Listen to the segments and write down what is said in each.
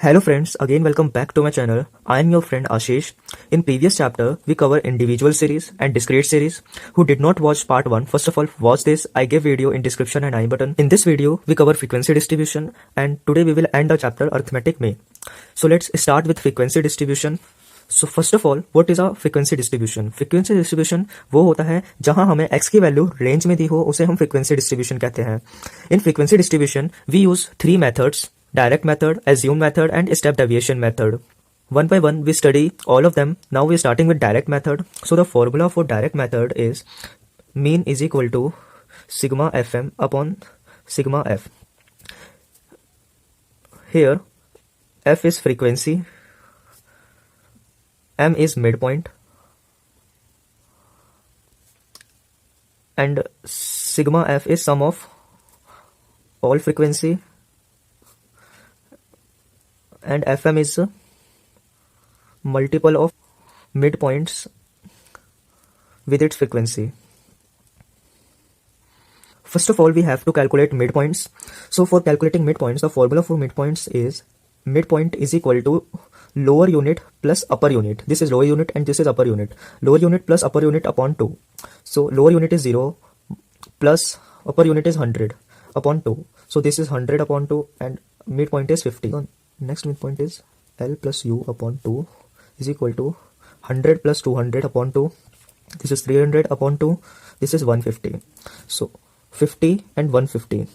Hello friends, again welcome back to my channel. I am your friend Ashish. In previous chapter, we cover individual series and discrete series. Who did not watch part 1, first of all watch this. I give video in description and I button. In this video, we cover frequency distribution and today we will end the chapter arithmetic में. So let's start with frequency distribution. So first of all, what is a frequency distribution? Frequency distribution वो होता है जहां हमें x की value range में दी हो, उसे हम frequency distribution कहते हैं. In frequency distribution, we use three methods: direct method, assumed method and step deviation method. One by one we study all of them. Now we are starting with direct method. So the formula for direct method is mean is equal to sigma fm upon sigma f. Here f is frequency, m is midpoint and sigma f is sum of all frequency and fm is a multiple of midpoints with its frequency. First of all, we have to calculate midpoints. So for calculating midpoints, the formula for midpoints is midpoint is equal to lower unit plus upper unit. This is lower unit and this is upper unit. Lower unit plus upper unit upon 2. So lower unit is 0 plus upper unit is 100 upon 2. So this is 100 upon 2 and midpoint is 50. Next midpoint is L plus U upon 2 is equal to 100 plus 200 upon 2. This is 300 upon 2. This is 150. So 50 and 150.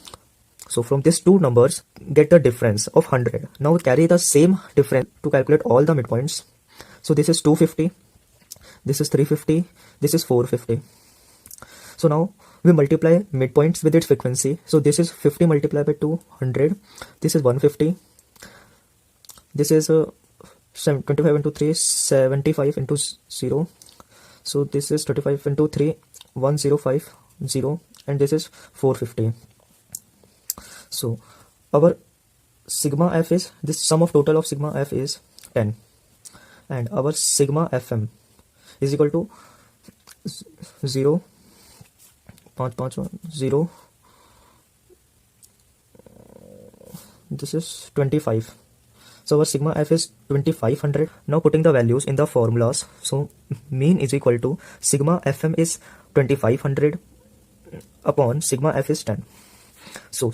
So from these two numbers, get the difference of 100. Now we carry the same difference to calculate all the midpoints. So this is 250. This is 350. This is 450. So now we multiply midpoints with its frequency. So this is 50 multiplied by 200. This is 150. This is 25 into 3, 75 into 0. So this is 35 into 3, 1050, and this is 450. So our sigma f is, this sum of total of sigma f is 10. And our sigma fm is equal to 0, 0. This is 25. So our sigma f is 2500. Now putting the values in the formulas. So mean is equal to sigma fm is 2500 upon sigma f is 10. So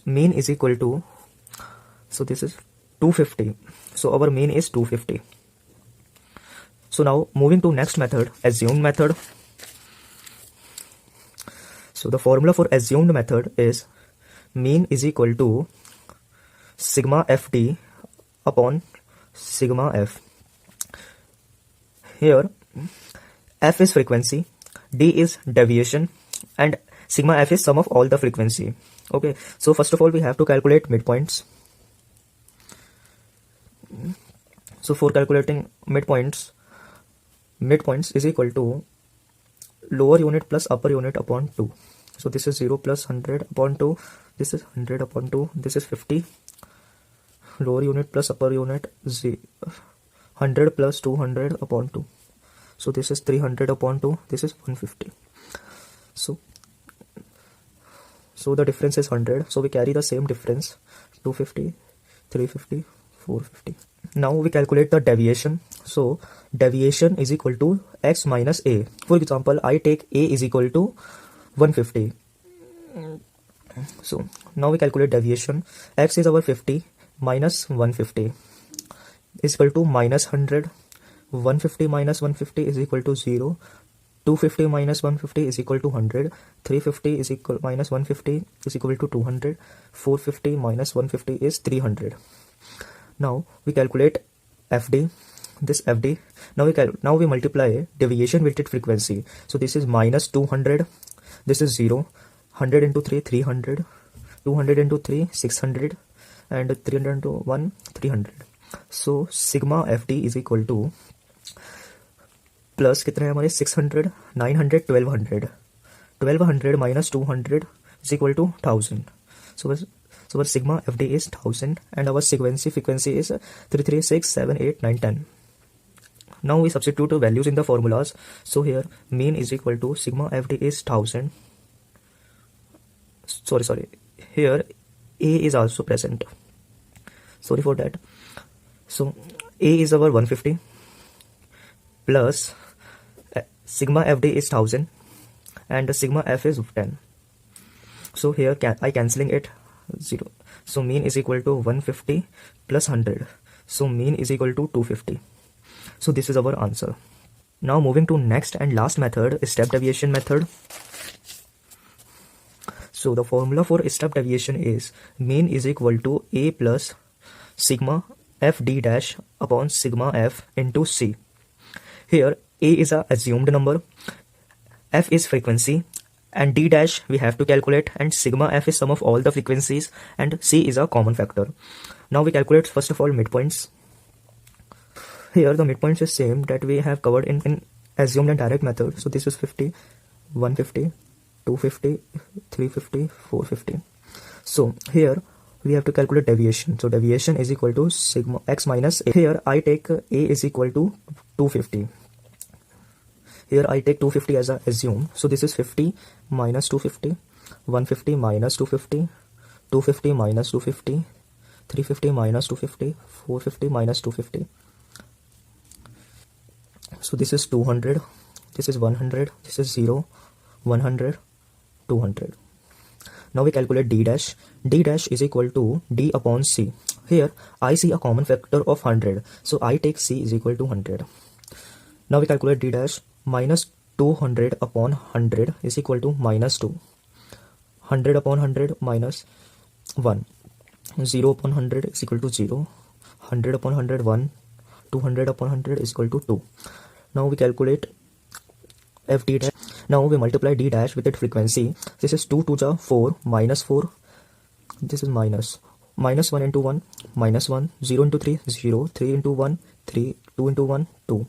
mean is equal to, so this is 250. So our mean is 250. So now moving to next method, assumed method. So the formula for assumed method is mean is equal to sigma fd upon sigma f. Here f is frequency, d is deviation and sigma f is sum of all the frequency. Okay, so first of all we have to calculate midpoints. So for calculating midpoints is equal to lower unit plus upper unit upon 2. So this is 0 plus 100 upon 2. This is 100 upon 2. This is 50. Lower unit plus upper unit 100 plus 200 upon 2. So this is 300 upon 2. This is 150. So the difference is 100. So we carry the same difference, 250, 350, 450. Now we calculate the deviation. So deviation is equal to x minus a. For example, I take a is equal to 150. So now we calculate deviation. X is our 50 minus 150 is equal to minus 100. 150 minus 150 is equal to 0. 250 minus 150 is equal to 100. 350 is equal minus 150 is equal to 200. 450 minus 150 is 300. Now we calculate fd. This fd. Now we multiply deviation with its frequency. So this is minus 200. This is 0. 100 into 3, 300. 200 into 3, 600. And 300 into 1, 300. So sigma fd is equal to plus कितने हैं हमारे 600, 900, 1200. 1200 minus 200 is equal to 1000. So our sigma fd is 1000 and our frequency is 3, 6, 7, 8, 9, 10. Now we substitute the values in the formulas. So here mean is equal to sigma fd is 1000. Sorry. Here a is also present. sorry for that. So A is our 150 plus sigma FD is 1000 and the sigma F is 10. So here I cancelling it 0. So mean is equal to 150 plus 100. So mean is equal to 250. So this is our answer. Now moving to next and last method, step deviation method. So the formula for step deviation is mean is equal to A plus sigma F D dash upon sigma F into C. Here A is a assumed number, F is frequency, and D dash we have to calculate, and sigma F is sum of all the frequencies, and C is a common factor. Now we calculate first of all midpoints. Here the midpoints is same that we have covered in assumed and direct method. So this is 50, 150, 250, 350, 450. So here we have to calculate deviation. So deviation is equal to sigma x minus A. Here I take A is equal to 250. Here I take 250 as a assume. So this is 50 minus 250, 150 minus 250, 250 minus 250, 350 minus 250, 450 minus 250. So this is 200, this is 100, this is 0, 100, 200. Now we calculate D dash. D dash is equal to D upon C. Here I see a common factor of 100. So I take C is equal to 100. Now we calculate D dash. Minus 200 upon 100 is equal to minus 2. 100 upon 100 minus 1. 0 upon 100 is equal to 0. 100 upon 100 1. 200 upon 100 is equal to 2. Now we calculate F D dash. Now we multiply D dash with its frequency. This is 2 to the 4 minus 4. This is minus. Minus 1 into 1 minus 1. 0 into 3 0. 3 into 1 3. 2 into 1 2.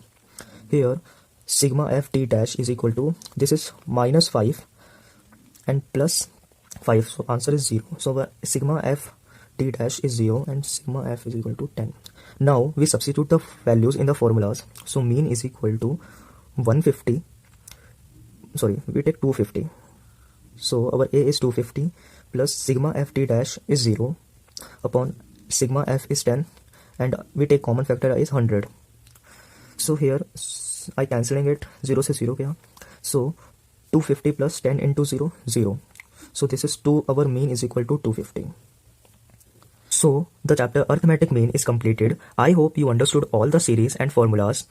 Here sigma F D dash is equal to, this is minus 5 and plus 5. So answer is 0. So sigma F D dash is 0 and sigma F is equal to 10. Now we substitute the values in the formulas. So mean is equal to 150. Sorry, we take 250. So our A is 250 plus sigma F D dash is 0 upon sigma F is 10 and we take common factor is 100. So here I cancelling it, 0 से 0 गया. So 250 plus 10 into 0, 0. So this is 2, our mean is equal to 250. So the chapter arithmetic mean is completed. I hope you understood all the series and formulas.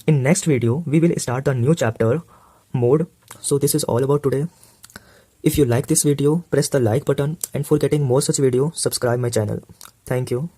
In next video, we will start the new chapter, mode. So this is all about today. If you like this video, press the like button, and for getting more such video, subscribe my channel. Thank you.